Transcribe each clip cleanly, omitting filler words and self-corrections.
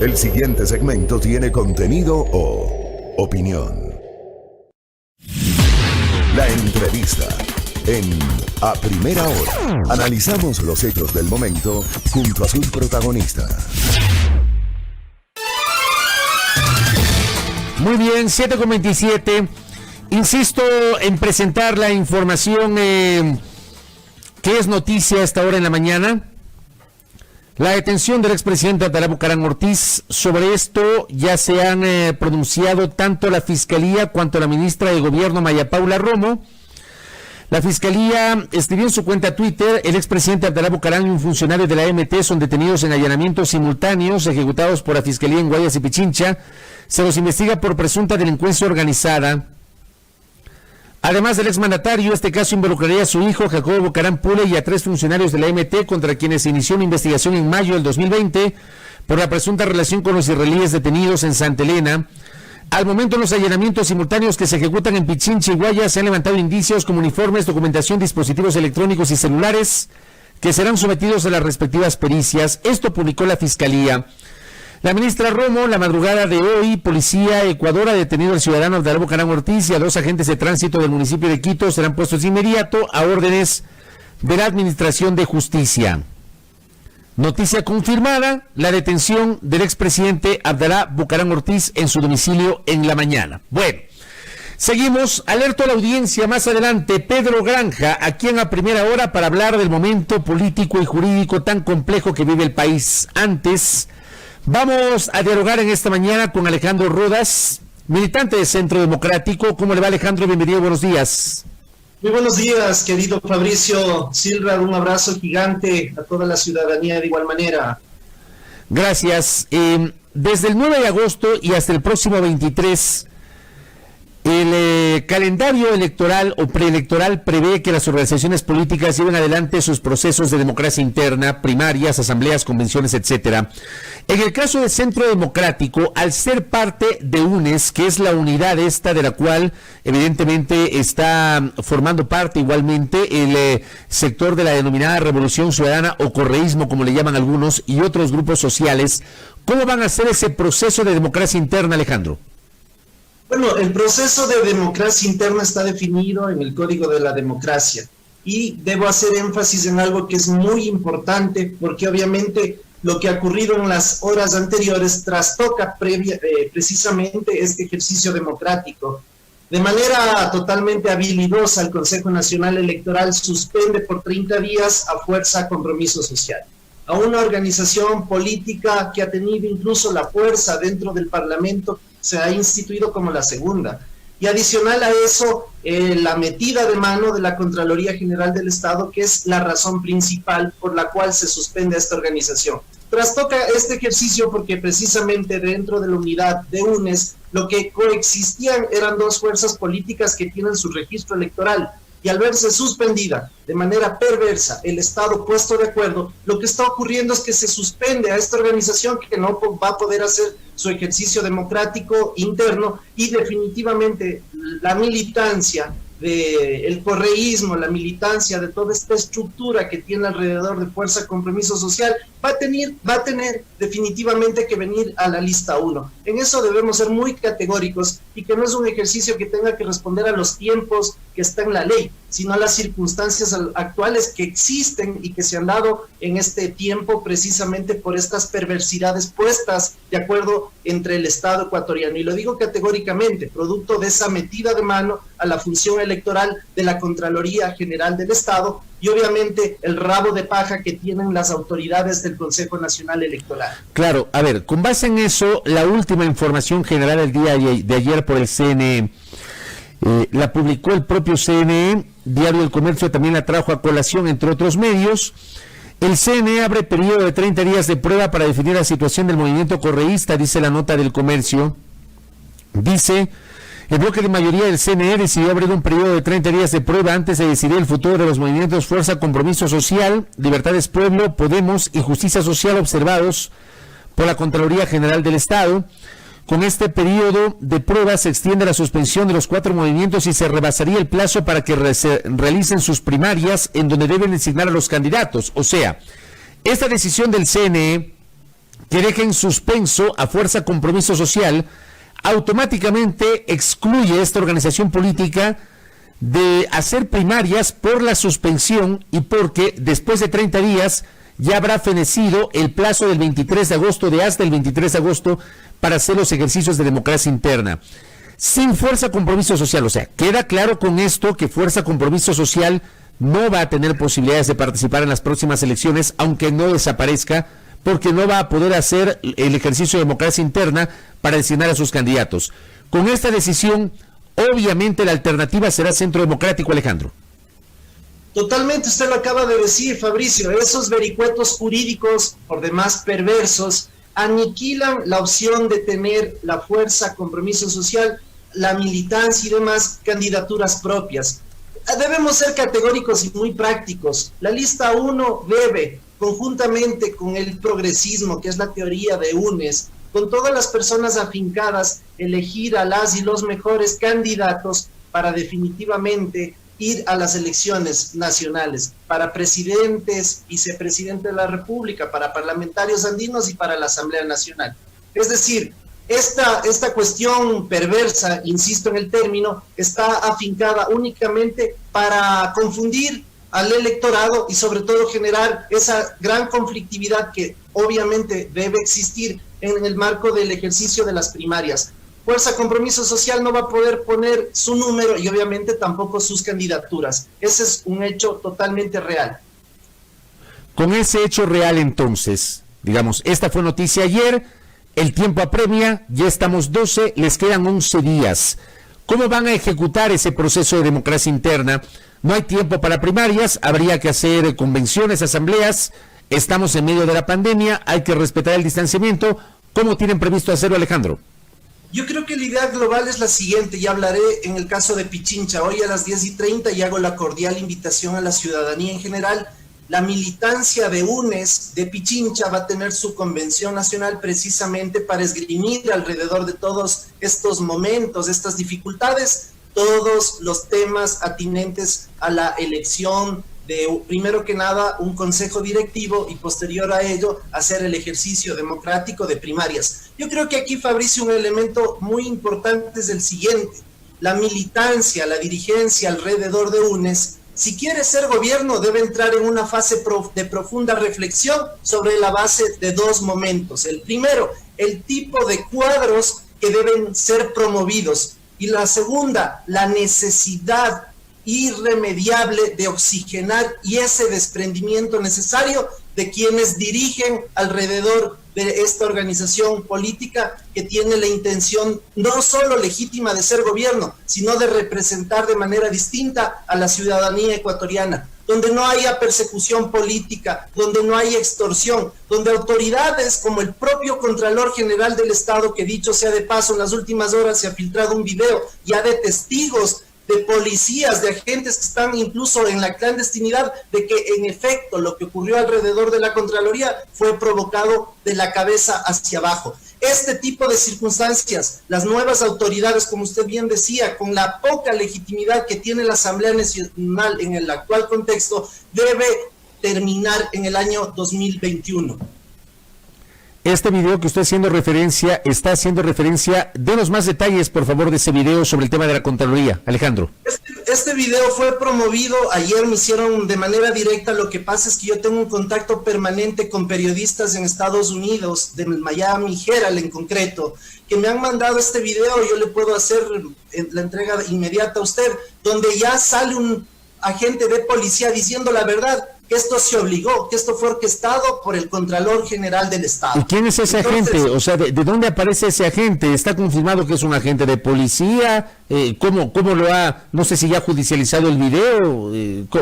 El siguiente segmento tiene contenido o opinión. La entrevista en A Primera Hora. Analizamos los hechos del momento junto a sus protagonistas. Muy bien, 7:27. Insisto en presentar la información que es noticia a esta hora en la mañana. La detención del expresidente Abdalá Bucaram Ortiz. Sobre esto ya se han pronunciado tanto la Fiscalía cuanto la ministra de Gobierno, Maya Paula Romo. La Fiscalía escribió en su cuenta Twitter: el expresidente Abdalá Bucaram y un funcionario de la AMT son detenidos en allanamientos simultáneos ejecutados por la Fiscalía en Guayas y Pichincha. Se los investiga por presunta delincuencia organizada. Además del exmandatario, este caso involucraría a su hijo, Jacobo Bucaram Pule, y a 3 funcionarios de la AMT contra quienes se inició una investigación en mayo del 2020 por la presunta relación con los israelíes detenidos en Santa Elena. Al momento, en los allanamientos simultáneos que se ejecutan en Pichincha y Guayas se han levantado indicios como uniformes, documentación, dispositivos electrónicos y celulares que serán sometidos a las respectivas pericias. Esto publicó la Fiscalía. La ministra Romo, la madrugada de hoy, Policía Ecuador ha detenido al ciudadano Abdalá Bucaram Ortiz y a 2 agentes de tránsito del municipio de Quito. Serán puestos de inmediato a órdenes de la Administración de Justicia. Noticia confirmada: la detención del expresidente Abdalá Bucaram Ortiz en su domicilio en la mañana. Bueno, seguimos. Alerto a la audiencia más adelante, Pedro Granja, aquí en A Primera Hora, para hablar del momento político y jurídico tan complejo que vive el país. Antes, vamos a dialogar en esta mañana con Alejandro Rodas, militante de Centro Democrático. ¿Cómo le va, Alejandro? Bienvenido, buenos días. Muy buenos días, querido Fabricio Silva. Un abrazo gigante a toda la ciudadanía de igual manera. Gracias. Desde el 9 de agosto y hasta el próximo 23, el calendario electoral o preelectoral prevé que las organizaciones políticas lleven adelante sus procesos de democracia interna, primarias, asambleas, convenciones, etcétera. En el caso del Centro Democrático, al ser parte de UNES, que es la unidad esta de la cual evidentemente está formando parte igualmente el sector de la denominada Revolución Ciudadana o correísmo, como le llaman algunos, y otros grupos sociales, ¿cómo van a hacer ese proceso de democracia interna, Alejandro? Bueno, el proceso de democracia interna está definido en el Código de la Democracia y debo hacer énfasis en algo que es muy importante porque obviamente lo que ha ocurrido en las horas anteriores trastoca precisamente este ejercicio democrático. De manera totalmente habilidosa, el Consejo Nacional Electoral suspende por 30 días a fuerza compromiso social a una organización política que ha tenido incluso la fuerza dentro del Parlamento. Se ha instituido como la segunda. Y adicional a eso, la metida de mano de la Contraloría General del Estado, que es la razón principal por la cual se suspende esta organización. Trastoca este ejercicio porque precisamente dentro de la unidad de UNES, lo que coexistían eran 2 fuerzas políticas que tienen su registro electoral. Y al verse suspendida de manera perversa, el Estado puesto de acuerdo, lo que está ocurriendo es que se suspende a esta organización que no va a poder hacer su ejercicio democrático interno y definitivamente la militancia del correísmo, la militancia de toda esta estructura que tiene alrededor de Fuerza Compromiso Social, va a tener definitivamente que venir a la lista 1. En eso debemos ser muy categóricos y que no es un ejercicio que tenga que responder a los tiempos que está en la ley, sino a las circunstancias actuales que existen y que se han dado en este tiempo precisamente por estas perversidades puestas de acuerdo entre el Estado ecuatoriano. Y lo digo categóricamente, producto de esa metida de mano a la función electoral de la Contraloría General del Estado y obviamente el rabo de paja que tienen las autoridades del Consejo Nacional Electoral. Claro, a ver, con base en eso, la última información generada el día de ayer por el CNE, la publicó el propio CNE, Diario del Comercio también la trajo a colación, entre otros medios. El CNE abre periodo de 30 días de prueba para definir la situación del movimiento correísta, dice la nota del Comercio. Dice: el bloque de mayoría del CNE decidió abrir un periodo de 30 días de prueba antes de decidir el futuro de los movimientos Fuerza Compromiso Social, Libertades Pueblo, Podemos y Justicia Social observados por la Contraloría General del Estado. Con este periodo de prueba se extiende la suspensión de los 4 movimientos y se rebasaría el plazo para que realicen sus primarias en donde deben designar a los candidatos. O sea, esta decisión del CNE que deja en suspenso a Fuerza Compromiso Social, automáticamente excluye esta organización política de hacer primarias por la suspensión y porque después de 30 días ya habrá fenecido el plazo del 23 de agosto, de hasta el 23 de agosto, para hacer los ejercicios de democracia interna. Sin Fuerza Compromiso Social, o sea, queda claro con esto que Fuerza Compromiso Social no va a tener posibilidades de participar en las próximas elecciones, aunque no desaparezca, porque no va a poder hacer el ejercicio de democracia interna para designar a sus candidatos. Con esta decisión, obviamente la alternativa será Centro Democrático, Alejandro. Totalmente, usted lo acaba de decir, Fabricio, esos vericuetos jurídicos, por demás perversos, aniquilan la opción de tener la Fuerza Compromiso Social, la militancia y demás candidaturas propias. Debemos ser categóricos y muy prácticos. La lista 1 debe, conjuntamente con el progresismo, que es la teoría de UNES, con todas las personas afincadas, elegir a las y los mejores candidatos para definitivamente ir a las elecciones nacionales, para presidentes, vicepresidente de la República, para parlamentarios andinos y para la Asamblea Nacional. Es decir, esta cuestión perversa, insisto en el término, está afincada únicamente para confundir al electorado y sobre todo generar esa gran conflictividad que obviamente debe existir en el marco del ejercicio de las primarias. Fuerza Compromiso Social no va a poder poner su número y obviamente tampoco sus candidaturas. Ese es un hecho totalmente real. Con ese hecho real entonces, digamos, esta fue noticia ayer, el tiempo apremia, ya estamos 12, les quedan 11 días. ¿Cómo van a ejecutar ese proceso de democracia interna? No hay tiempo para primarias, habría que hacer convenciones, asambleas, estamos en medio de la pandemia, hay que respetar el distanciamiento. ¿Cómo tienen previsto hacerlo, Alejandro? Yo creo que la idea global es la siguiente, ya hablaré en el caso de Pichincha, hoy a las 10:30 y hago la cordial invitación a la ciudadanía en general. La militancia de UNES de Pichincha va a tener su convención nacional precisamente para esgrimir alrededor de todos estos momentos, estas dificultades, todos los temas atinentes a la elección de, primero que nada, un consejo directivo y posterior a ello, hacer el ejercicio democrático de primarias. Yo creo que aquí, Fabricio, un elemento muy importante es el siguiente: la militancia, la dirigencia alrededor de UNES, si quiere ser gobierno, debe entrar en una fase de profunda reflexión sobre la base de dos momentos. El primero, el tipo de cuadros que deben ser promovidos. Y la segunda, la necesidad irremediable de oxigenar y ese desprendimiento necesario de quienes dirigen alrededor de esta organización política que tiene la intención no solo legítima de ser gobierno, sino de representar de manera distinta a la ciudadanía ecuatoriana, donde no haya persecución política, donde no haya extorsión, donde autoridades como el propio Contralor General del Estado, que dicho sea de paso, en las últimas horas se ha filtrado un video ya de testigos, de policías, de agentes que están incluso en la clandestinidad, de que en efecto lo que ocurrió alrededor de la Contraloría fue provocado de la cabeza hacia abajo. Este tipo de circunstancias, las nuevas autoridades, como usted bien decía, con la poca legitimidad que tiene la Asamblea Nacional en el actual contexto, debe terminar en el año 2021. Este video que usted está haciendo referencia, denos más detalles, por favor, de ese video sobre el tema de la Contraloría, Alejandro. Este video fue promovido, ayer me hicieron de manera directa, lo que pasa es que yo tengo un contacto permanente con periodistas en Estados Unidos, de Miami Herald en concreto, que me han mandado este video, yo le puedo hacer la entrega inmediata a usted, donde ya sale un agente de policía diciendo la verdad, que esto se obligó, que esto fue orquestado por el Contralor General del Estado. ¿Y quién es ese agente? O sea, ¿de dónde aparece ese agente? ¿Está confirmado que es un agente de policía? ¿Cómo lo ha, no sé si ya ha judicializado el video?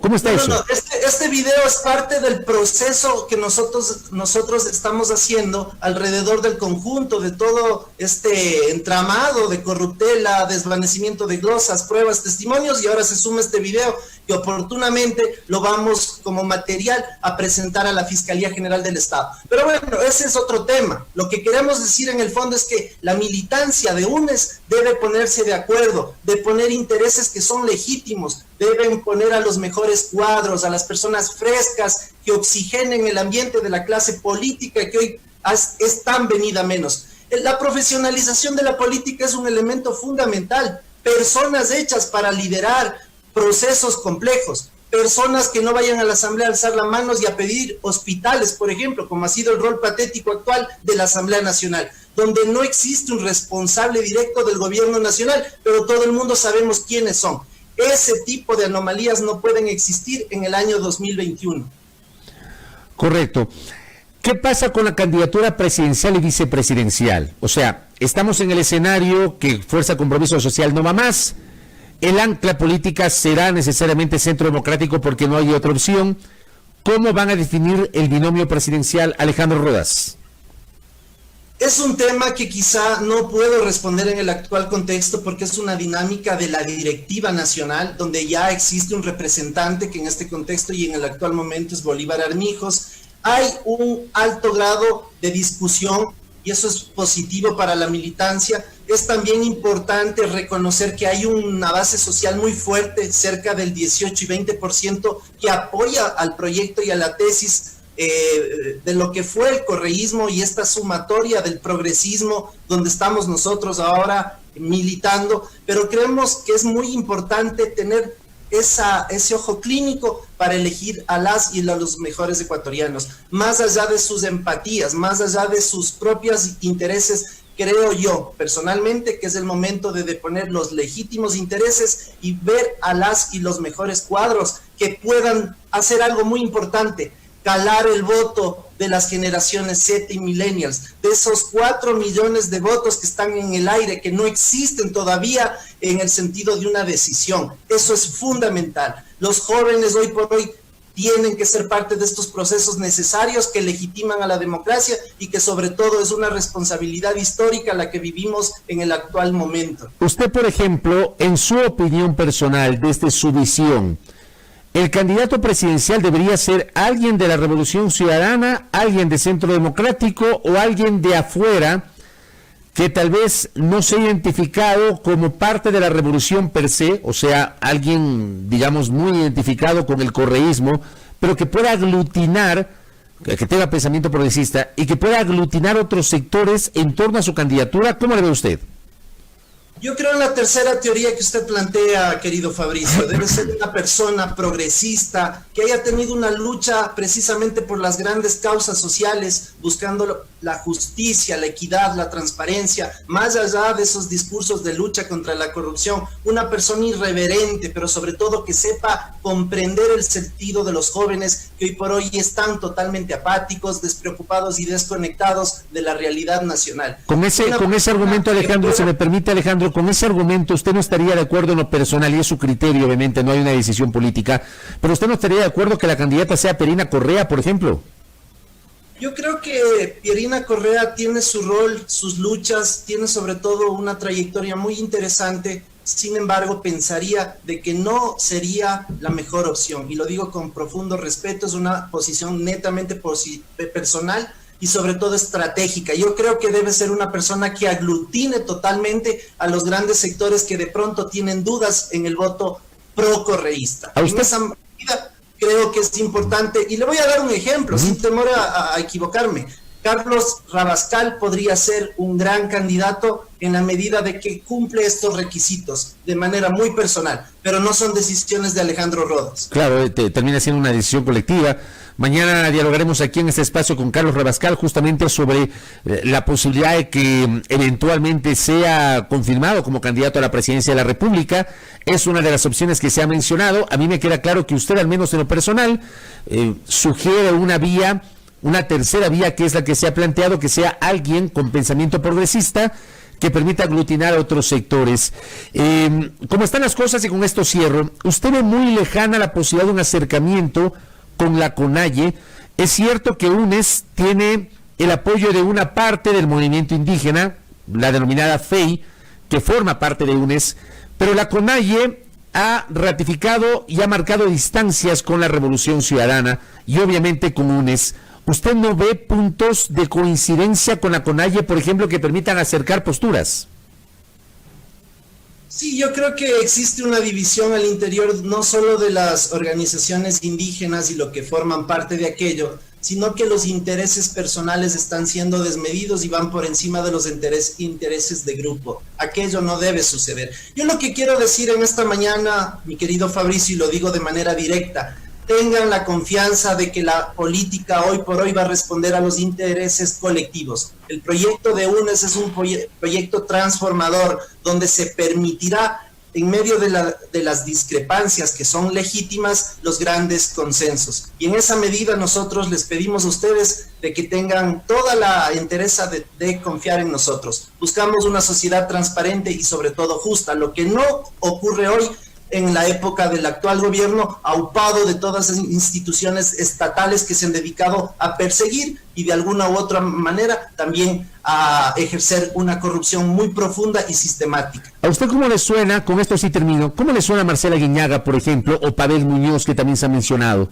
¿Cómo está eso? No, este video es parte del proceso que nosotros estamos haciendo alrededor del conjunto de todo este entramado de corruptela, desvanecimiento de glosas, pruebas, testimonios, y ahora se suma este video que oportunamente lo vamos como material a presentar a la Fiscalía General del Estado. Pero bueno, ese es otro tema. Lo que queremos decir en el fondo es que la militancia de UNES debe ponerse de acuerdo, de poner intereses que son legítimos, deben poner a los mejores cuadros, a las personas frescas que oxigenen el ambiente de la clase política que hoy es tan venida menos. La profesionalización de la política es un elemento fundamental. Personas hechas para liderar procesos complejos. Personas que no vayan a la Asamblea a alzar las manos y a pedir hospitales, por ejemplo, como ha sido el rol patético actual de la Asamblea Nacional, donde no existe un responsable directo del gobierno nacional, pero todo el mundo sabemos quiénes son. Ese tipo de anomalías no pueden existir en el año 2021. Correcto. ¿Qué pasa con la candidatura presidencial y vicepresidencial? O sea, estamos en el escenario que Fuerza Compromiso Social no va más. El ancla política será necesariamente Centro Democrático porque no hay otra opción. ¿Cómo van a definir el binomio presidencial, Alejandro Rodas? Es un tema que quizá no puedo responder en el actual contexto porque es una dinámica de la directiva nacional donde ya existe un representante que en este contexto y en el actual momento es Bolívar Armijos. Hay un alto grado de discusión y eso es positivo para la militancia. Es también importante reconocer que hay una base social muy fuerte, cerca del 18 y 20%, que apoya al proyecto y a la tesis de lo que fue el correísmo y esta sumatoria del progresismo donde estamos nosotros ahora militando, pero creemos que es muy importante tener ese ojo clínico para elegir a las y a los mejores ecuatorianos, más allá de sus empatías, más allá de sus propios intereses. Creo yo personalmente que es el momento de deponer los legítimos intereses y ver a las y los mejores cuadros que puedan hacer algo muy importante, calar el voto de las generaciones Z y millennials, de esos 4 millones de votos que están en el aire, que no existen todavía en el sentido de una decisión. Eso es fundamental. Los jóvenes hoy por hoy tienen que ser parte de estos procesos necesarios que legitiman a la democracia y que sobre todo es una responsabilidad histórica la que vivimos en el actual momento. Usted, por ejemplo, en su opinión personal, desde su visión, ¿el candidato presidencial debería ser alguien de la Revolución Ciudadana, alguien de Centro Democrático o alguien de afuera que tal vez no sea identificado como parte de la revolución per se, o sea, alguien, digamos, muy identificado con el correísmo, pero que pueda aglutinar, que tenga pensamiento progresista y que pueda aglutinar otros sectores en torno a su candidatura? ¿Cómo le ve usted? Yo creo en la tercera teoría que usted plantea, querido Fabricio. Debe ser una persona progresista que haya tenido una lucha precisamente por las grandes causas sociales, buscando la justicia, la equidad, la transparencia, más allá de esos discursos de lucha contra la corrupción. Una persona irreverente, pero sobre todo que sepa comprender el sentido de los jóvenes que hoy por hoy están totalmente apáticos, despreocupados y desconectados de la realidad nacional. Con ese argumento, Alejandro, se me permite, Alejandro, con ese argumento usted no estaría de acuerdo en lo personal, y es su criterio, obviamente, no hay una decisión política, pero usted no estaría de acuerdo que la candidata sea Pierina Correa, por ejemplo. Yo creo que Pierina Correa tiene su rol, sus luchas, tiene sobre todo una trayectoria muy interesante. Sin embargo, pensaría de que no sería la mejor opción, y lo digo con profundo respeto. Es una posición netamente personal y sobre todo estratégica. Yo creo que debe ser una persona que aglutine totalmente a los grandes sectores que de pronto tienen dudas en el voto pro-correísta. En esa medida creo que es importante, y le voy a dar un ejemplo, sin temor a equivocarme. Carlos Rabascal podría ser un gran candidato en la medida de que cumple estos requisitos de manera muy personal, pero no son decisiones de Alejandro Rodas. Claro, termina siendo una decisión colectiva. Mañana dialogaremos aquí en este espacio con Carlos Rabascal justamente sobre la posibilidad de que eventualmente sea confirmado como candidato a la presidencia de la República. Es una de las opciones que se ha mencionado. A mí me queda claro que usted, al menos en lo personal, sugiere una vía, una tercera vía, que es la que se ha planteado, que sea alguien con pensamiento progresista que permita aglutinar a otros sectores. Como están las cosas, y con esto cierro, usted ve muy lejana la posibilidad de un acercamiento con la CONAIE. Es cierto que UNES tiene el apoyo de una parte del movimiento indígena, la denominada FEI, que forma parte de UNES, pero la CONAIE ha ratificado y ha marcado distancias con la Revolución Ciudadana y obviamente con UNES. ¿Usted no ve puntos de coincidencia con la CONAIE, por ejemplo, que permitan acercar posturas? Sí, yo creo que existe una división al interior no solo de las organizaciones indígenas y lo que forman parte de aquello, sino que los intereses personales están siendo desmedidos y van por encima de los intereses de grupo. Aquello no debe suceder. Yo lo que quiero decir en esta mañana, mi querido Fabricio, y lo digo de manera directa, tengan la confianza de que la política hoy por hoy va a responder a los intereses colectivos. El proyecto de UNES es un proyecto transformador donde se permitirá, en medio de las discrepancias que son legítimas, los grandes consensos. Y en esa medida nosotros les pedimos a ustedes de que tengan toda la entereza de confiar en nosotros. Buscamos una sociedad transparente y sobre todo justa, lo que no ocurre hoy en la época del actual gobierno, aupado de todas las instituciones estatales que se han dedicado a perseguir y de alguna u otra manera también a ejercer una corrupción muy profunda y sistemática. ¿A usted cómo le suena, con esto sí termino, cómo le suena a Marcela Guiñaga, por ejemplo, o Pavel Muñoz, que también se ha mencionado?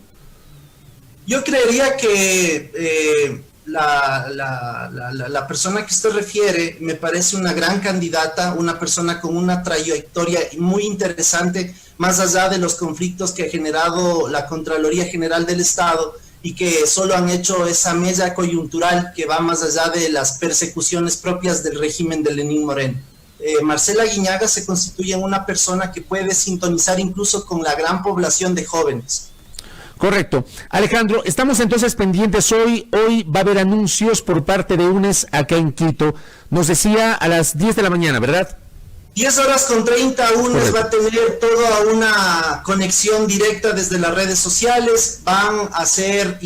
Yo creería que la persona que usted refiere me parece una gran candidata, una persona con una trayectoria muy interesante, más allá de los conflictos que ha generado la Contraloría General del Estado y que solo han hecho esa mella coyuntural que va más allá de las persecuciones propias del régimen de Lenín Moreno. Marcela Guiñaga se constituye en una persona que puede sintonizar incluso con la gran población de jóvenes. Correcto. Alejandro, estamos entonces pendientes hoy va a haber anuncios por parte de UNES acá en Quito. Nos decía a las 10 de la mañana, ¿verdad? 10:30 UNES va a tener toda una conexión directa desde las redes sociales, van a hacer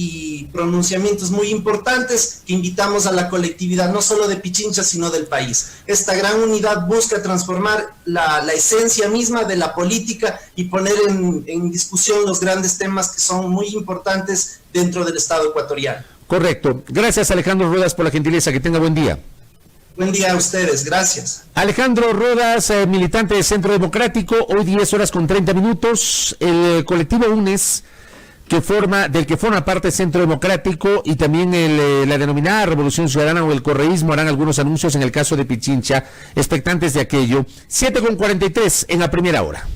pronunciamientos muy importantes que invitamos a la colectividad, no solo de Pichincha, sino del país. Esta gran unidad busca transformar la esencia misma de la política y poner en discusión los grandes temas que son muy importantes dentro del Estado ecuatoriano. Correcto. Gracias, Alejandro Rodas, por la gentileza. Que tenga buen día. Buen día a ustedes, gracias. Alejandro Rodas, militante de Centro Democrático, hoy 10:30. El colectivo UNES, del que forma parte Centro Democrático y también la denominada Revolución Ciudadana o el correísmo, harán algunos anuncios en el caso de Pichincha, expectantes de aquello. 7:43 en la primera hora.